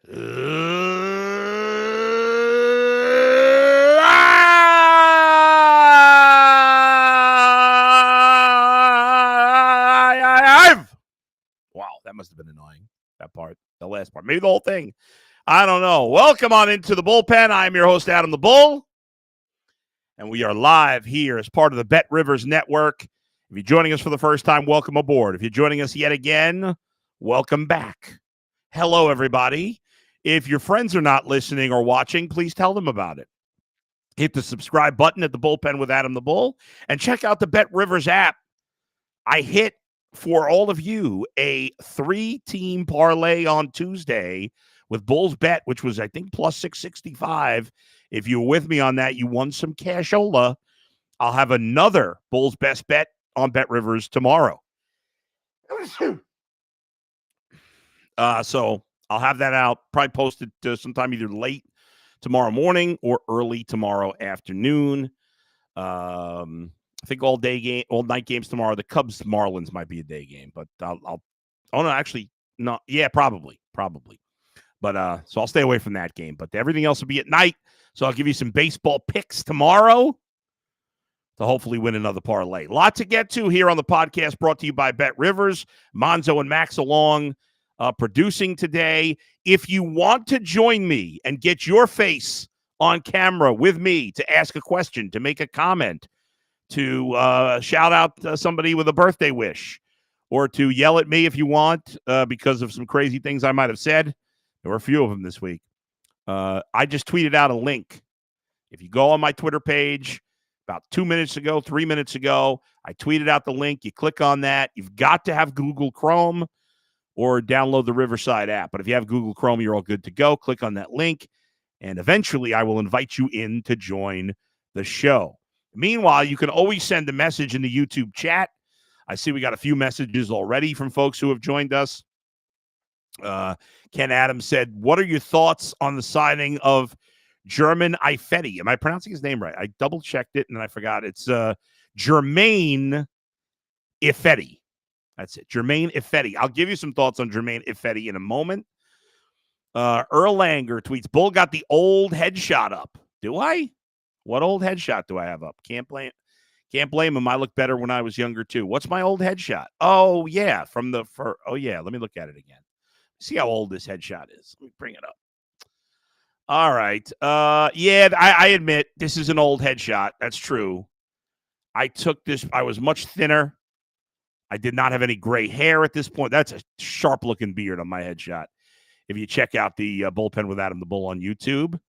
Live. Wow, that must have been annoying. That part, the last part, maybe the whole thing. I don't know. Welcome on into the bullpen. I am your host, Adam the Bull, and we are live here as part of the Bet Rivers Network. If you're joining us for the first time, welcome aboard. If you're joining us yet again, welcome back. Hello, everybody. If your friends are not listening or watching, please tell them about it. Hit the subscribe button at the Bullpen with Adam the Bull and check out the Bet Rivers app. I hit for all of you a 3-team parlay on Tuesday with Bulls Bet, which was, I think, plus 665. If you were with me on that, you won some cashola. I'll have another Bulls Best Bet on Bet Rivers tomorrow. So I'll have that out, probably posted sometime either late tomorrow morning or early tomorrow afternoon. I think all night games tomorrow. The Cubs Marlins might be a day game, but oh no, actually no, yeah, probably. But so I'll stay away from that game. But everything else will be at night. So I'll give you some baseball picks tomorrow to hopefully win another parlay. Lot to get to here on the podcast, brought to you by Bet Rivers. Monzo and Max along producing today. If you want to join me and get your face on camera with me to ask a question, to make a comment, to shout out somebody with a birthday wish, or to yell at me if you want because of some crazy things I might have said. There were a few of them this week. I just tweeted out a link. If you go on my Twitter page about 3 minutes ago, I tweeted out the link. You click on that. You've got to have Google Chrome or download the Riverside app. But if you have Google Chrome, you're all good to go. Click on that link, and eventually I will invite you in to join the show. Meanwhile, you can always send a message in the YouTube chat. I see we got a few messages already from folks who have joined us. Ken Adams said, what are your thoughts on the signing of Germain Ifedi? Am I pronouncing his name right? I double-checked it, and I forgot. It's Germain Ifedi. That's it, Germain Ifedi. I'll give you some thoughts on Germain Ifedi in a moment. Earl Langer tweets, Bull got the old headshot up. Do I? What old headshot do I have up? Can't blame him. I looked better when I was younger, too. What's my old headshot? Oh, yeah, let me look at it again. See how old this headshot is. Let me bring it up. All right. Yeah, I admit this is an old headshot. That's true. I took this. I was much thinner. I did not have any gray hair at this point. That's a sharp-looking beard on my headshot. If you check out the Bullpen with Adam the Bull on YouTube.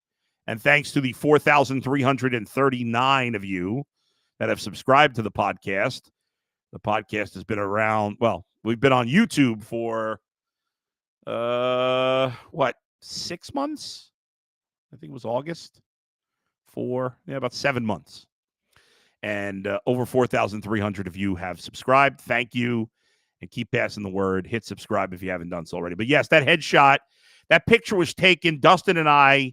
And thanks to the 4,339 of you that have subscribed to the podcast. The podcast has been around. Well, we've been on YouTube for, 6 months? I think it was August. About 7 months. And over 4,300 of you have subscribed. Thank you. And keep passing the word. Hit subscribe if you haven't done so already. But yes, that headshot, that picture was taken. Dustin and I,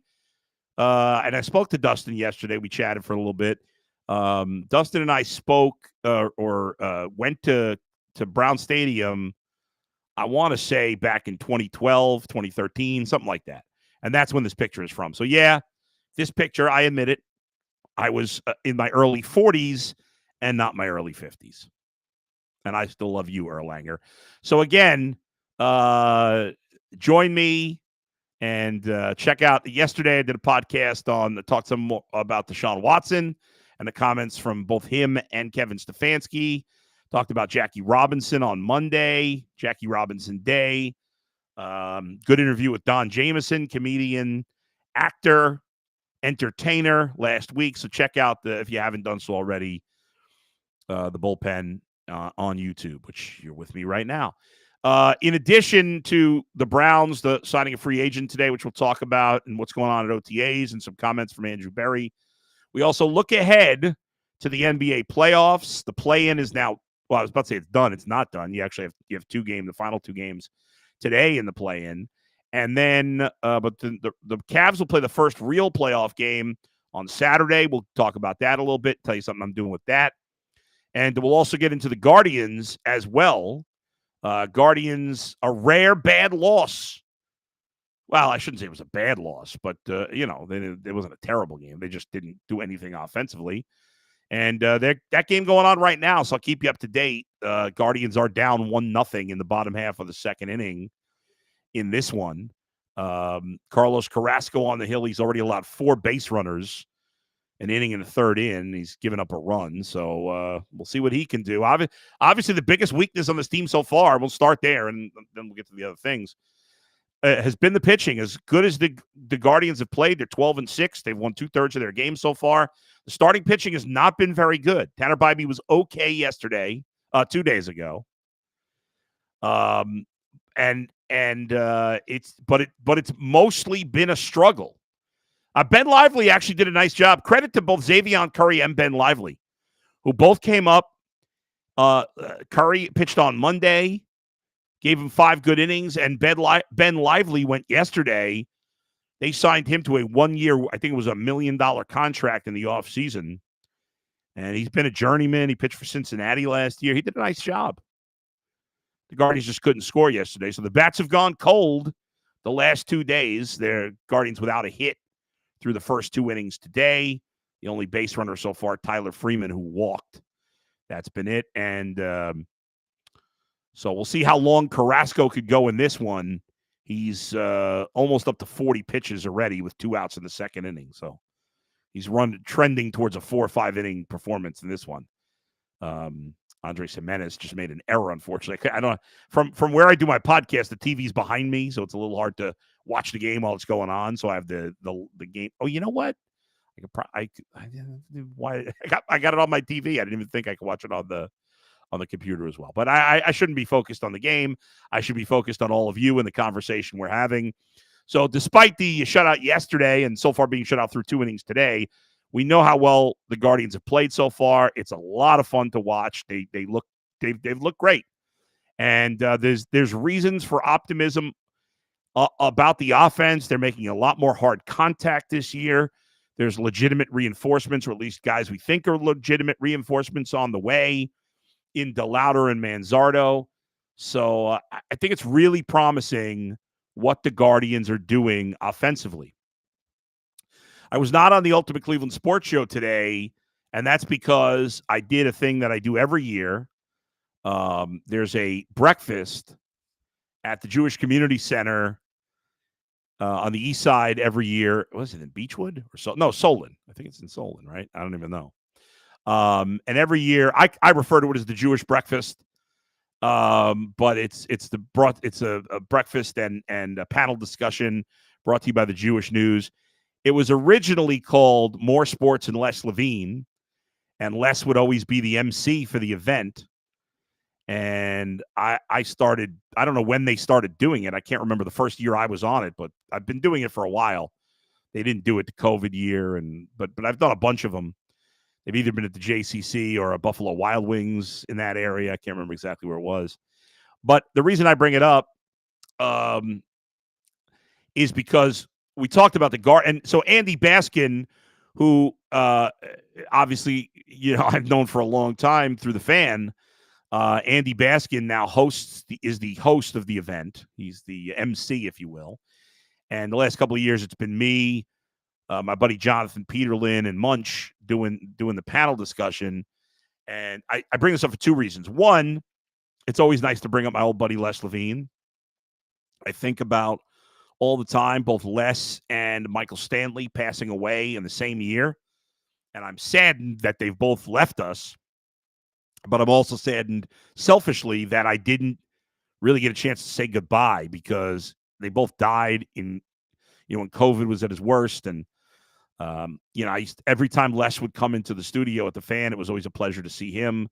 and I spoke to Dustin yesterday. We chatted for a little bit. Dustin and I spoke went to Brown Stadium, I want to say back in 2012, 2013, something like that. And that's when this picture is from. So, yeah, this picture, I admit it, I was in my early 40s and not my early 50s. And I still love you, Earl Langer. So, again, join me and check out. Yesterday, I did a podcast talked some more about Deshaun Watson and the comments from both him and Kevin Stefanski. Talked about Jackie Robinson on Monday, Jackie Robinson Day. Good interview with Don Jameson, comedian, actor, entertainer last week. So check out if you haven't done so already, the Bullpen on YouTube, which you're with me right now. In addition to the Browns, the signing a free agent today, which we'll talk about, and what's going on at OTAs and some comments from Andrew Berry. We also look ahead to the NBA playoffs. The play-in is now, well, I was about to say it's done. It's not done. You actually have the final two games today in the play-in. And then, but the Cavs will play the first real playoff game on Saturday. We'll talk about that a little bit, tell you something I'm doing with that. And we'll also get into the Guardians as well. Guardians, a rare bad loss Well, I shouldn't say it was a bad loss, but, it wasn't a terrible game. They just didn't do anything offensively. And that game going on right now, so I'll keep you up to date. Guardians are down 1-0 in the bottom half of the second inning in this one. Carlos Carrasco on the hill. He's already allowed 4 base runners an inning and a third in. He's given up a run, so we'll see what he can do. Obviously, the biggest weakness on this team so far, we'll start there, and then we'll get to the other things, has been the pitching. As good as the Guardians have played, they're 12-6. They've won 2/3 of their games so far. The starting pitching has not been very good. Tanner Bybee was okay yesterday, 2 days ago. It's mostly been a struggle. Ben Lively actually did a nice job. Credit to both Xavion Curry and Ben Lively, who both came up. Curry pitched on Monday, gave him 5 good innings, and Ben Lively went yesterday. They signed him to a 1-year, I think it was $1 million contract in the offseason. And he's been a journeyman. He pitched for Cincinnati last year. He did a nice job. The Guardians just couldn't score yesterday. So the bats have gone cold the last 2 days. They're Guardians without a hit through the first 2 innings today. The only base runner so far, Tyler Freeman, who walked. That's been it. And so we'll see how long Carrasco could go in this one. He's almost up to 40 pitches already with 2 outs in the second inning. So he's trending towards a 4 or 5 inning performance in this one. Andres Jimenez just made an error, unfortunately. I don't from where I do my podcast, the TV's behind me, so it's a little hard to watch the game while it's going on. So I have the game. Oh, you know what? I got it on my TV. I didn't even think I could watch it on the computer as well. But I shouldn't be focused on the game. I should be focused on all of you and the conversation we're having. So despite the shutout yesterday and so far being shut out through 2 innings today, we know how well the Guardians have played so far. It's a lot of fun to watch. They've looked great. And there's reasons for optimism about the offense. They're making a lot more hard contact this year. There's legitimate reinforcements, or at least guys we think are legitimate reinforcements on the way in DeLauder and Manzardo. So I think it's really promising what the Guardians are doing offensively. I was not on the Ultimate Cleveland Sports Show today, and that's because I did a thing that I do every year. There's a breakfast at the Jewish Community Center on the east side every year. Was it in Beechwood? Solon. I think it's in Solon, right? I don't even know. And every year, I refer to it as the Jewish breakfast, but it's a breakfast and a panel discussion brought to you by the Jewish News. It was originally called More Sports and Less Levine, and Les would always be the MC for the event. And I started, I don't know when they started doing it. I can't remember the first year I was on it, but I've been doing it for a while. They didn't do it the COVID year, but I've done a bunch of them. They've either been at the JCC or a Buffalo Wild Wings in that area. I can't remember exactly where it was. But the reason I bring it up is because we talked about the guard. And so Andy Baskin, who obviously, I've known for a long time through the fan, Andy Baskin now is the host of the event. He's the MC, if you will. And the last couple of years, it's been me, my buddy Jonathan Peterlin, and Munch doing the panel discussion. And I bring this up for 2 reasons. One, it's always nice to bring up my old buddy Les Levine. I think about all the time both Les and Michael Stanley passing away in the same year. And I'm saddened that they've both left us. But I'm also saddened selfishly that I didn't really get a chance to say goodbye, because they both died when COVID was at its worst. And, every time Les would come into the studio at the fan, it was always a pleasure to see him.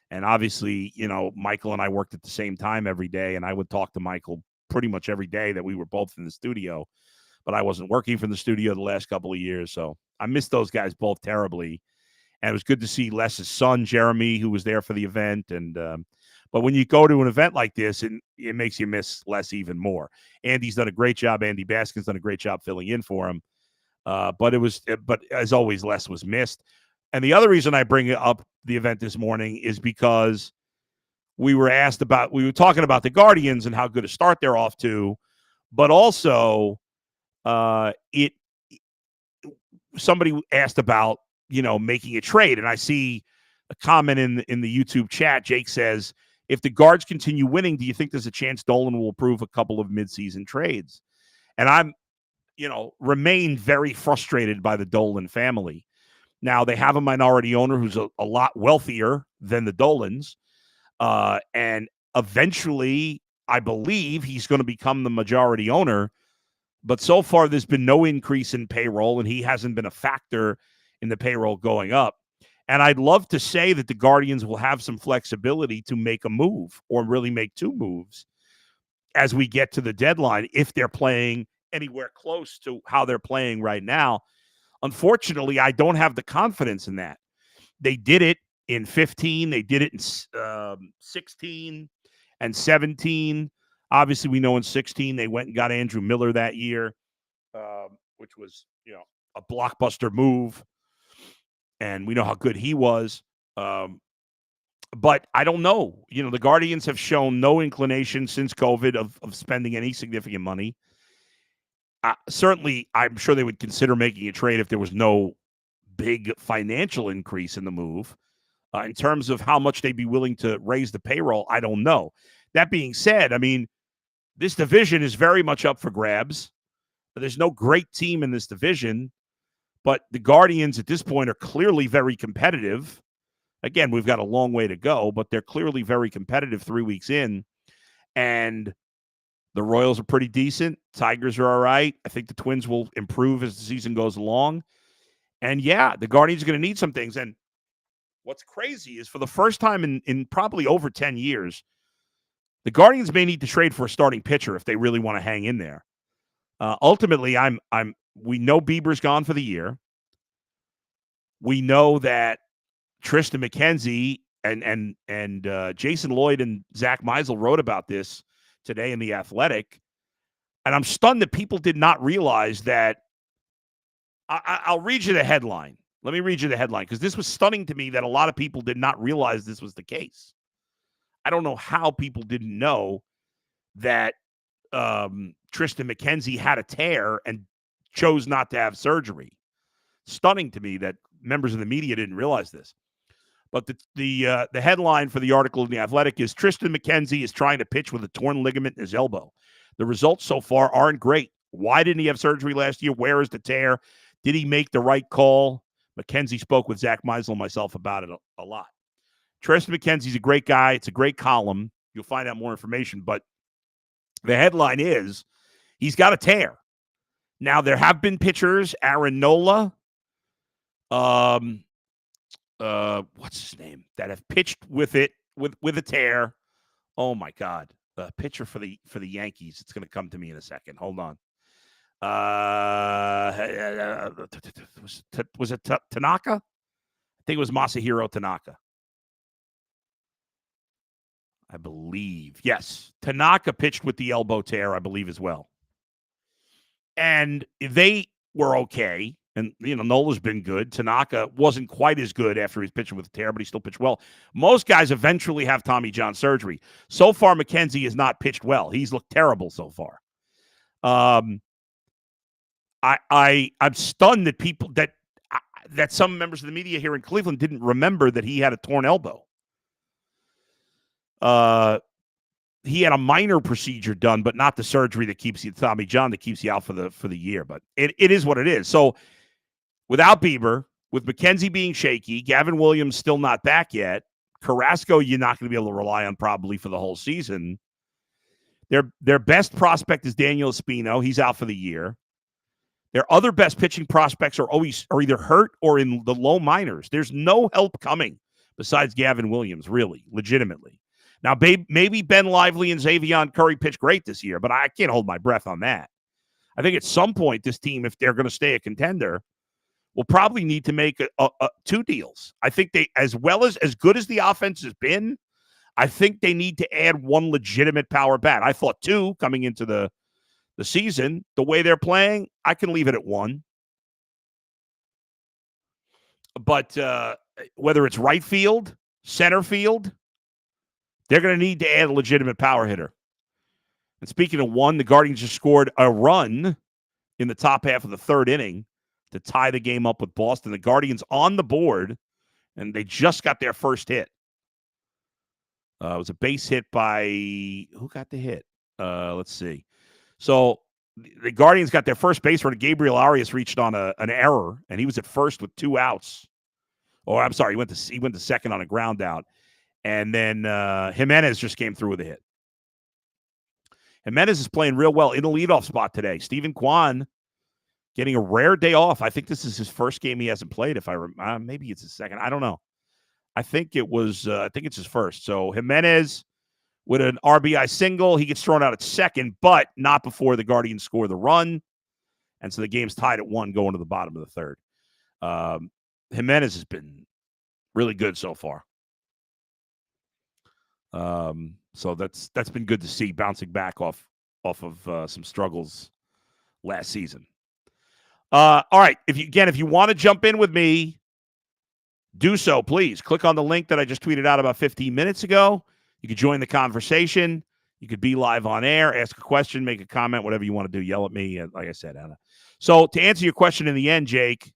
And obviously, Michael and I worked at the same time every day, and I would talk to Michael pretty much every day that we were both in the studio, but I wasn't working from the studio the last couple of years. So I miss those guys both terribly. And it was good to see Les's son, Jeremy, who was there for the event. And, but when you go to an event like this, it makes you miss Les even more. Andy's done a great job. Andy Baskin's done a great job filling in for him. But as always, Les was missed. And the other reason I bring up the event this morning is because we were talking about the Guardians and how good a start they're off to, but also it somebody asked about, making a trade, and I see a comment in the YouTube chat. Jake says, if the guards continue winning, do you think there's a chance Dolan will approve a couple of midseason trades? And I'm, remain very frustrated by the Dolan family. Now, they have a minority owner who's a lot wealthier than the Dolans, and eventually, I believe he's going to become the majority owner. But so far, there's been no increase in payroll, and he hasn't been a factor in the payroll going up. And I'd love to say that the Guardians will have some flexibility to make a move or really make two moves as we get to the deadline if they're playing anywhere close to how they're playing right now. Unfortunately, I don't have the confidence in that. They did it in 15. They did it in 16 and 17. Obviously, we know in 16 they went and got Andrew Miller that year, which was, a blockbuster move. And we know how good he was. But I don't know. The Guardians have shown no inclination since COVID of spending any significant money. Certainly, I'm sure they would consider making a trade if there was no big financial increase in the move. In terms of how much they'd be willing to raise the payroll, I don't know. That being said, this division is very much up for grabs. There's no great team in this division, but the Guardians at this point are clearly very competitive. Again, we've got a long way to go, but they're clearly very competitive 3 weeks in. And the Royals are pretty decent. Tigers are all right. I think the Twins will improve as the season goes along. And yeah, the Guardians are going to need some things. And what's crazy is for the first time in probably over 10 years, the Guardians may need to trade for a starting pitcher if they really want to hang in there. Ultimately, we know Bieber's gone for the year. We know that Tristan McKenzie and Jason Lloyd and Zach Meisel wrote about this today in The Athletic. And I'm stunned that people did not realize that. I'll read you the headline. Let me read you the headline because this was stunning to me that a lot of people did not realize this was the case. I don't know how people didn't know that Tristan McKenzie had a tear and chose not to have surgery. Stunning to me that members of the media didn't realize this. But the headline for the article in The Athletic is Tristan McKenzie is trying to pitch with a torn ligament in his elbow. The results so far aren't great. Why didn't he have surgery last year? Where is the tear? Did he make the right call? McKenzie spoke with Zach Meisel and myself about it a lot. Tristan McKenzie's a great guy. It's a great column. You'll find out more information. But the headline is he's got a tear. Now, there have been pitchers, Aaron Nola, what's his name, that have pitched with it with a tear. Oh my God, the pitcher for the Yankees. It's going to come to me in a second. Hold on. Was it Tanaka? I think it was Masahiro Tanaka. I believe. Yes. Tanaka pitched with the elbow tear, I believe, as well. And they were okay. And, Nola's been good. Tanaka wasn't quite as good after he's pitching with a tear, but he still pitched well. Most guys eventually have Tommy John surgery. So far, McKenzie has not pitched well. He's looked terrible so far. I'm stunned that people that some members of the media here in Cleveland didn't remember that he had a torn elbow. He had a minor procedure done, but not the surgery that keeps you, Tommy John, that keeps you out for the year. But it is what it is. So without Bieber, with McKenzie being shaky, Gavin Williams still not back yet, Carrasco you're not going to be able to rely on probably for the whole season. Their best prospect is Daniel Espino. He's out for the year. Their other best pitching prospects are either hurt or in the low minors. There's no help coming besides Gavin Williams, really, legitimately. Now, maybe Ben Lively and Xavier Curry pitch great this year, but I can't hold my breath on that. I think at some point, this team, if they're going to stay a contender, will probably need to make two deals. I think as good as the offense has been, I think they need to add one legitimate power bat. I thought two coming into the season. The way they're playing, I can leave it at one. But whether it's right field, center field, they're going to need to add a legitimate power hitter. And speaking of one, the Guardians just scored a run in the top half of the third inning to tie the game up with Boston. The Guardians on the board, and they just got their first hit. It was a base hit by who got the hit? Let's see. So the Guardians got their first base runner. Gabriel Arias reached on an error, and he was at first with 2 outs. Oh, I'm sorry. He went to second on a ground out. And then Jimenez just came through with a hit. Jimenez is playing real well in the leadoff spot today. Stephen Kwan getting a rare day off. I think this is his first game he hasn't played. Maybe it's his second. I don't know. I think it's his first. So Jimenez with an RBI single. He gets thrown out at second, but not before the Guardians score the run. And so the game's tied at 1 going to the bottom of the third. Jimenez has been really good so far. So that's been good to see, bouncing back off of some struggles last season. All right. If you want to jump in with me, do so, please. Click on the link that I just tweeted out about 15 minutes ago. You can join the conversation. You could be live on air, ask a question, make a comment, whatever you want to do. Yell at me, like I said, Anna. So to answer your question in the end, Jake,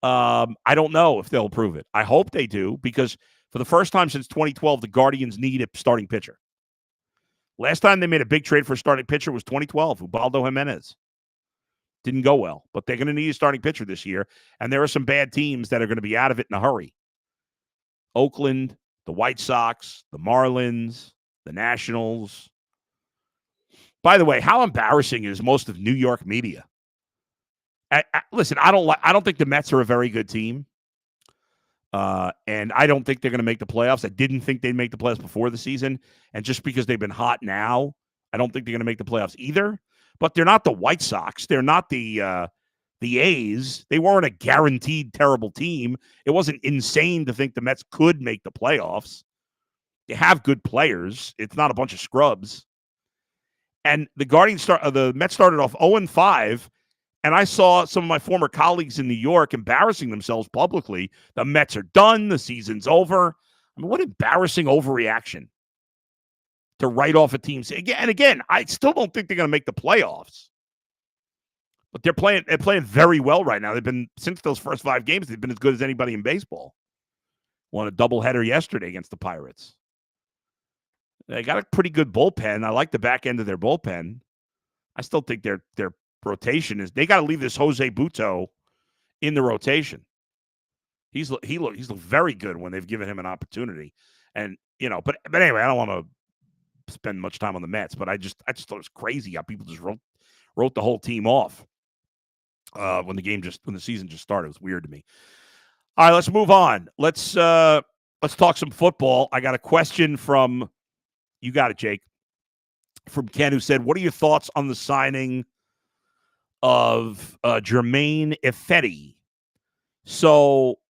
I don't know if they'll approve it. I hope they do, because for the first time since 2012, the Guardians need a starting pitcher. Last time they made a big trade for a starting pitcher was 2012, Ubaldo Jimenez. Didn't go well, but they're going to need a starting pitcher this year, and there are some bad teams that are going to be out of it in a hurry. Oakland, the White Sox, the Marlins, the Nationals. By the way, how embarrassing is most of New York media? Listen, I don't think the Mets are a very good team, and I don't think they're going to make the playoffs. I didn't think they'd make the playoffs before the season, and just because they've been hot now, I don't think they're going to make the playoffs either. But they're not the White Sox. They're not the A's. They weren't a guaranteed terrible team. It wasn't insane to think the Mets could make the playoffs. They have good players. It's not a bunch of scrubs. And the Mets started off 0-5, and I saw some of my former colleagues in New York embarrassing themselves publicly. The Mets are done. The season's over. I mean, what embarrassing overreaction to write off a team. Again, I still don't think they're going to make the playoffs. But they're playing very well right now. They've been, since those first 5 games, they've been as good as anybody in baseball. Won a doubleheader yesterday against the Pirates. They got a pretty good bullpen. I like the back end of their bullpen. I still think their rotation is, they got to leave this Jose Butto in the rotation. He's looked very good when they've given him an opportunity. And, but anyway, I don't want to spend much time on the Mets, but I just thought it was crazy how people just wrote the whole team off when the season just started. It was weird to me. All right, let's move on. Let's talk some football. I got a question from, you got it, Jake, from Ken, who said, "What are your thoughts on the signing of Germain Ifedi?" So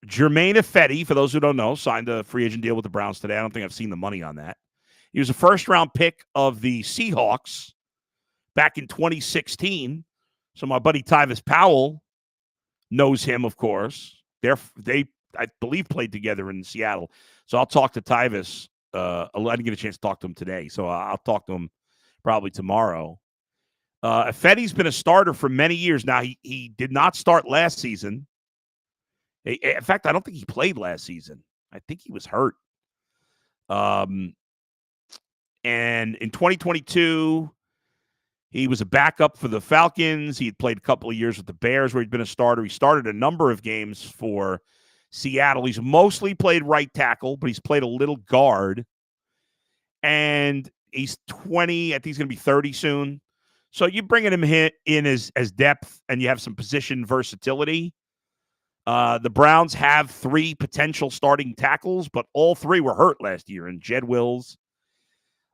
Germain Ifedi, for those who don't know, signed a free agent deal with the Browns today. I don't think I've seen the money on that. He was a first-round pick of the Seahawks back in 2016. So my buddy Tyvis Powell knows him, of course. They, I believe, played together in Seattle. So I'll talk to Tyvis. I didn't get a chance to talk to him today, so I'll talk to him probably tomorrow. Ifedi's been a starter for many years now. He did not start last season. In fact, I don't think he played last season. I think he was hurt. And in 2022, he was a backup for the Falcons. He had played a couple of years with the Bears where he'd been a starter. He started a number of games for Seattle. He's mostly played right tackle, but he's played a little guard. And he's 20. I think he's going to be 30 soon. So you're bringing him in as depth, and you have some position versatility. The Browns have 3 potential starting tackles, but all 3 were hurt last year, and Jed Wills,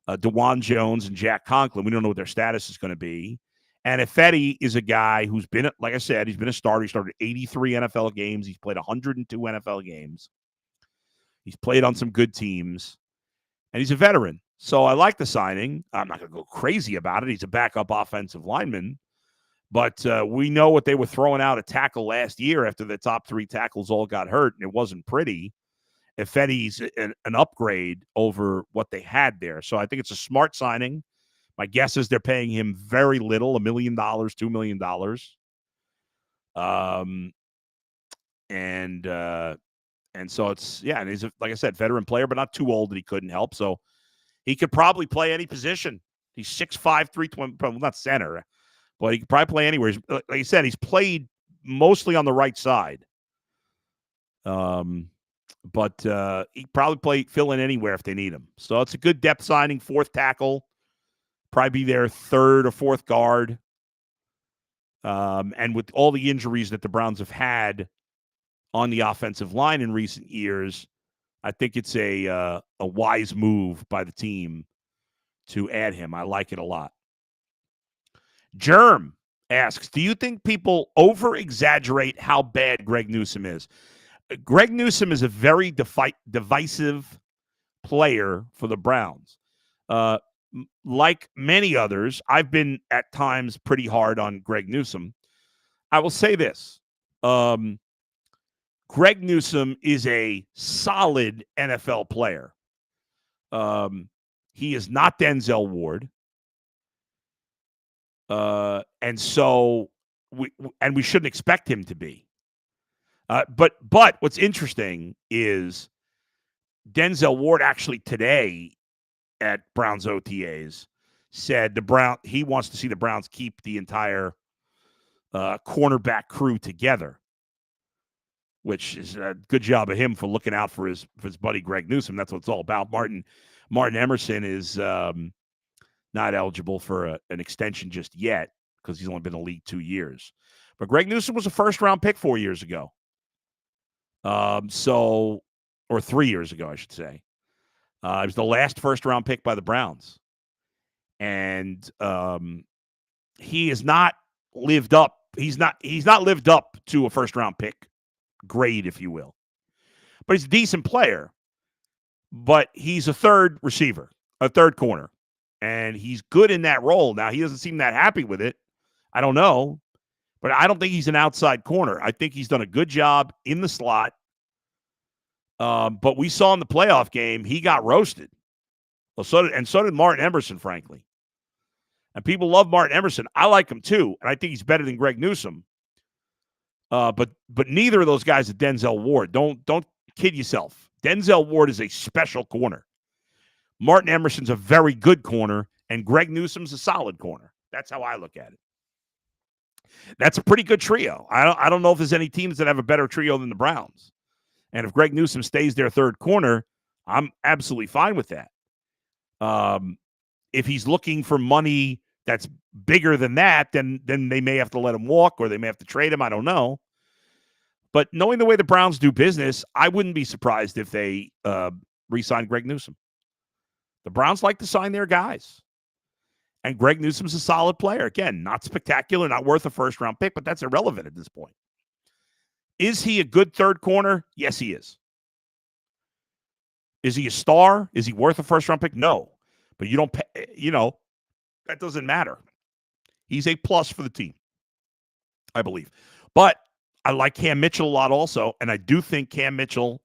DeJuan Jones, and Jack Conklin. We don't know what their status is going to be. And Ifedi is a guy who's been, like I said, he's been a starter. He started 83 NFL games. He's played 102 NFL games. He's played on some good teams. And he's a veteran. So I like the signing. I'm not going to go crazy about it. He's a backup offensive lineman. But we know what they were throwing out at tackle last year after the top 3 tackles all got hurt, and it wasn't pretty. Ifedi's an upgrade over what they had there. So I think it's a smart signing My guess is they're paying him very little, $1 million, $2 million. And so it's, yeah, and he's, like I said, veteran player, but not too old that he couldn't help. So he could probably play any position. He's 6'5", 320, not center, but he could probably play anywhere. Like I said, he's played mostly on the right side. But he probably fill in anywhere if they need him. So it's a good depth signing, fourth tackle, probably be their third or fourth guard. And with all the injuries that the Browns have had on the offensive line in recent years, I think it's a wise move by the team to add him. I like it a lot. Germ asks, do you think people over-exaggerate how bad Greg Newsome is? Greg Newsome is a very divisive player for the Browns. Like many others, I've been at times pretty hard on Greg Newsome. I will say this. Greg Newsome is a solid NFL player. He is not Denzel Ward. And so we shouldn't expect him to be. But what's interesting is Denzel Ward actually today at Browns OTAs said he wants to see the Browns keep the entire cornerback crew together, which is a good job of him for looking out for his buddy Greg Newsome. That's what it's all about. Martin Emerson is not eligible for an extension just yet because he's only been in the league 2 years. But Greg Newsome was a first-round pick 4 years ago. Or 3 years ago, I should say. He was the last first-round pick by the Browns. And he has not lived up. He's not lived up to a first-round pick grade, if you will. But he's a decent player. But he's a third receiver, a third corner. And he's good in that role. Now, he doesn't seem that happy with it. I don't know. But I don't think he's an outside corner. I think he's done a good job in the slot. But we saw in the playoff game, he got roasted. Well, so did Martin Emerson, frankly. And people love Martin Emerson. I like him too, and I think he's better than Greg Newsome. But neither of those guys are Denzel Ward. Don't kid yourself. Denzel Ward is a special corner. Martin Emerson's a very good corner, and Greg Newsome's a solid corner. That's how I look at it. That's a pretty good trio. I don't know if there's any teams that have a better trio than the Browns. And if Greg Newsome stays their third corner, I'm absolutely fine with that. If he's looking for money that's bigger than that, then they may have to let him walk or they may have to trade him. I don't know. But knowing the way the Browns do business, I wouldn't be surprised if they re-sign Greg Newsome. The Browns like to sign their guys. And Greg Newsome's a solid player. Again, not spectacular, not worth a first-round pick, but that's irrelevant at this point. Is he a good third corner? Yes, he is. Is he a star? Is he worth a first-round pick? No. But you don't pay, that doesn't matter. He's a plus for the team, I believe. But I like Cam Mitchell a lot also, and I do think Cam Mitchell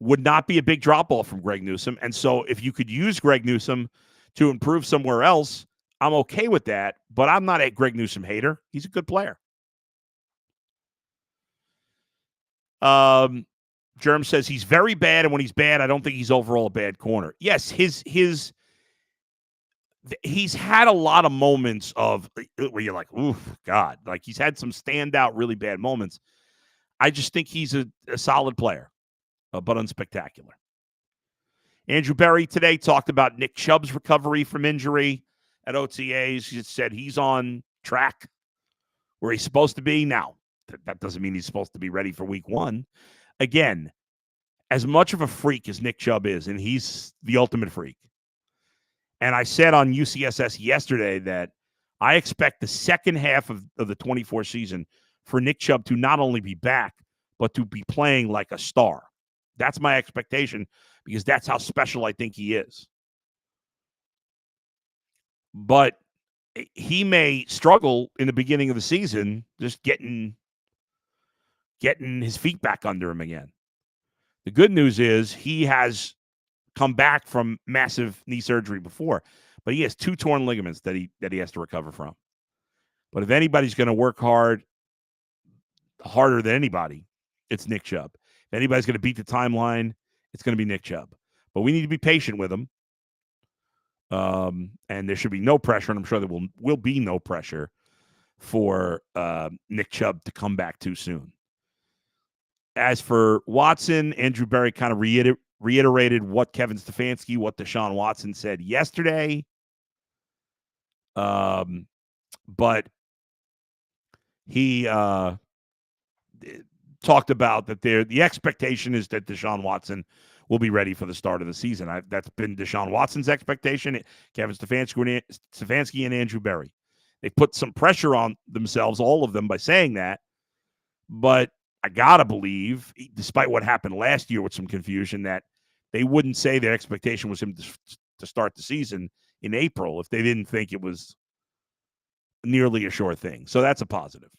would not be a big drop-off from Greg Newsome. And so if you could use Greg Newsome to improve somewhere else, I'm okay with that. But I'm not a Greg Newsome hater. He's a good player. Germ says he's very bad, and when he's bad, I don't think he's overall a bad corner. Yes, he's had a lot of moments of where you're like, oof, God. Like he's had some standout, really bad moments. I just think he's a solid player, but unspectacular. Andrew Berry today talked about Nick Chubb's recovery from injury at OTAs. He said he's on track where he's supposed to be. Now, that doesn't mean he's supposed to be ready for week 1. Again, as much of a freak as Nick Chubb is, and he's the ultimate freak. And I said on UCSS yesterday that I expect the second half of the 24 season for Nick Chubb to not only be back, but to be playing like a star. That's my expectation because that's how special I think he is. But he may struggle in the beginning of the season just getting his feet back under him again. The good news is he has come back from massive knee surgery before. but he has 2 torn ligaments that he has to recover from. But if anybody's going to work harder than anybody, it's Nick Chubb. If anybody's going to beat the timeline, it's going to be Nick Chubb. But we need to be patient with him. And there should be no pressure, and I'm sure there will be no pressure for Nick Chubb to come back too soon. As for Watson, Andrew Berry kind of reiterated what Kevin Stefanski, what Deshaun Watson said yesterday. But he talked about that the expectation is that Deshaun Watson will be ready for the start of the season. That's been Deshaun Watson's expectation. Kevin Stefanski and Andrew Berry. They put some pressure on themselves, all of them, by saying that. But I got to believe, despite what happened last year with some confusion, that they wouldn't say their expectation was him to start the season in April if they didn't think it was nearly a sure thing. So that's a positive.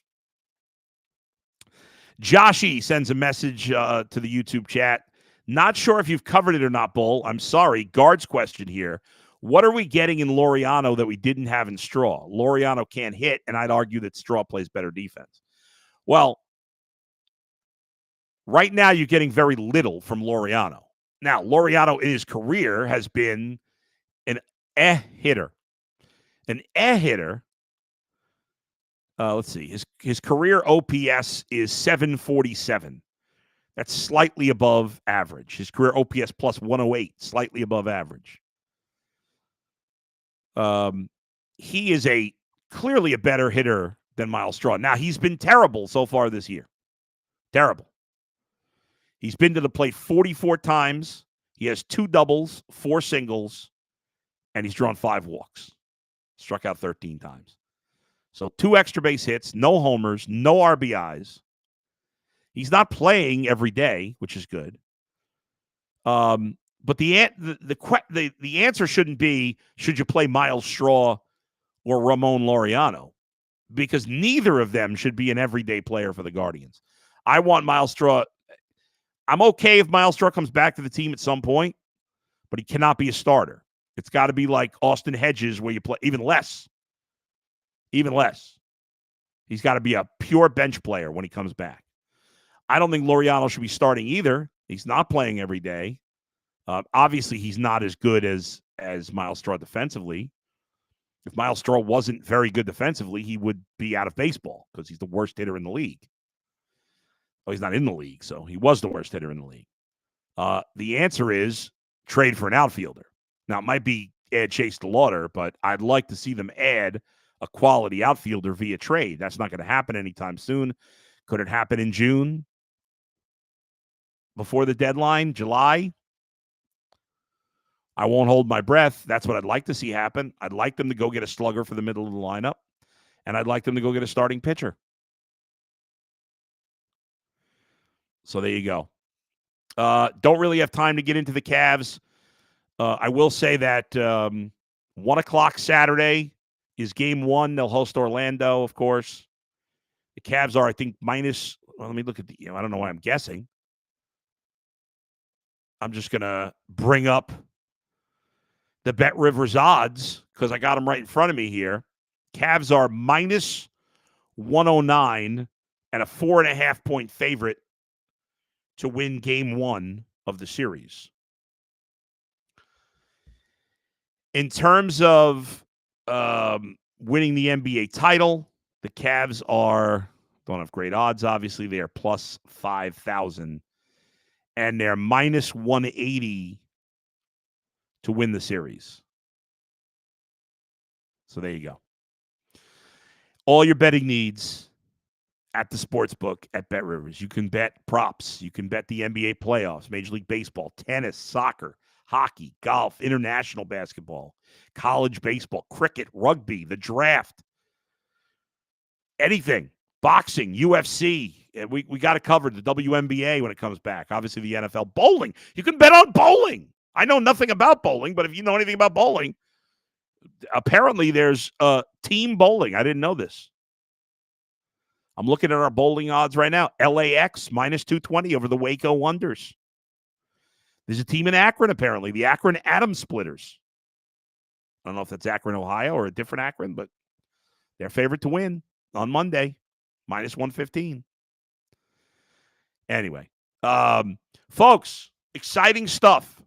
Joshy sends a message to the YouTube chat. Not sure if you've covered it or not, Bull. I'm sorry. Guards question here. What are we getting in Laureano that we didn't have in Straw? Laureano can't hit, and I'd argue that Straw plays better defense. Well, right now you're getting very little from Laureano. Now, Laureano in his career has been an hitter. An hitter. Let's see. His career OPS is 747. That's slightly above average. His career OPS plus 108, slightly above average. He is clearly a better hitter than Miles Straw. Now, he's been terrible so far this year. Terrible. He's been to the plate 44 times. He has 2 doubles, 4 singles, and he's drawn 5 walks. Struck out 13 times. So 2 extra base hits, no homers, no RBIs. He's not playing every day, which is good. But the answer shouldn't be, should you play Miles Straw or Ramon Laureano? Because neither of them should be an everyday player for the Guardians. I want Miles Straw. I'm okay if Miles Straw comes back to the team at some point, but he cannot be a starter. It's got to be like Austin Hedges where you play even less. Even less. He's got to be a pure bench player when he comes back. I don't think Laureano should be starting either. He's not playing every day. Obviously, he's not as good as Miles Straw defensively. If Miles Straw wasn't very good defensively, he would be out of baseball because he's the worst hitter in the league. Well, he's not in the league, so he was the worst hitter in the league. The answer is trade for an outfielder. Now, it might be add Chase DeLauder, but I'd like to see them add a quality outfielder via trade. That's not going to happen anytime soon. Could it happen in June? Before the deadline, July? I won't hold my breath. That's what I'd like to see happen. I'd like them to go get a slugger for the middle of the lineup, and I'd like them to go get a starting pitcher. So there you go. Don't really have time to get into the Cavs. I will say that 1 o'clock Saturday is game 1. They'll host Orlando, of course. The Cavs are, I think, minus. Well, let me look at I don't know why I'm guessing. I'm just going to bring up the Bet Rivers odds because I got them right in front of me here. Cavs are minus 109 and a 4.5-point favorite to win game 1 of the series. In terms of winning the NBA title, the Cavs don't have great odds, obviously. They are plus 5,000. And they're minus 180 to win the series. So there you go. All your betting needs at the sportsbook at Bet Rivers. You can bet props. You can bet the NBA playoffs, Major League Baseball, tennis, soccer, hockey, golf, international basketball, college baseball, cricket, rugby, the draft, anything, boxing, UFC. We got it covered, the WNBA when it comes back. Obviously, the NFL. Bowling. You can bet on bowling. I know nothing about bowling, but if you know anything about bowling, apparently there's team bowling. I didn't know this. I'm looking at our bowling odds right now. LAX minus 220 over the Waco Wonders. There's a team in Akron, apparently. The Akron Atom Splitters. I don't know if that's Akron, Ohio, or a different Akron, but they're favored to win on Monday, minus 115. Anyway, folks, exciting stuff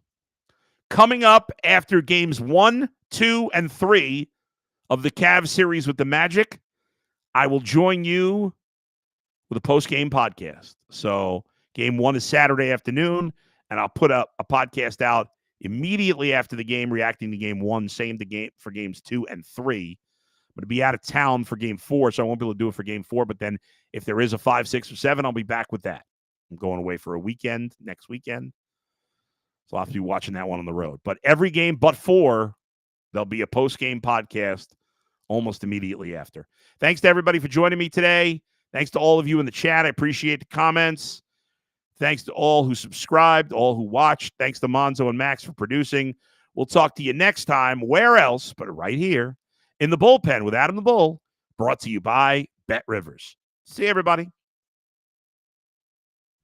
coming up after games 1, 2, and 3 of the Cavs series with the Magic. I will join you with a post-game podcast. So game 1 is Saturday afternoon, and I'll put up a podcast out immediately after the game, reacting to game 1, same to game for games 2 and 3. I'm going to be out of town for game 4, so I won't be able to do it for game 4. But then if there is a 5, 6, or 7, I'll be back with that. I'm going away for a weekend next weekend. So I'll have to be watching that one on the road. But every game but 4, there'll be a post-game podcast almost immediately after. Thanks to everybody for joining me today. Thanks to all of you in the chat. I appreciate the comments. Thanks to all who subscribed, all who watched. Thanks to Monzo and Max for producing. We'll talk to you next time. Where else but right here in the Bullpen with Adam the Bull, brought to you by Bet Rivers. See you, everybody.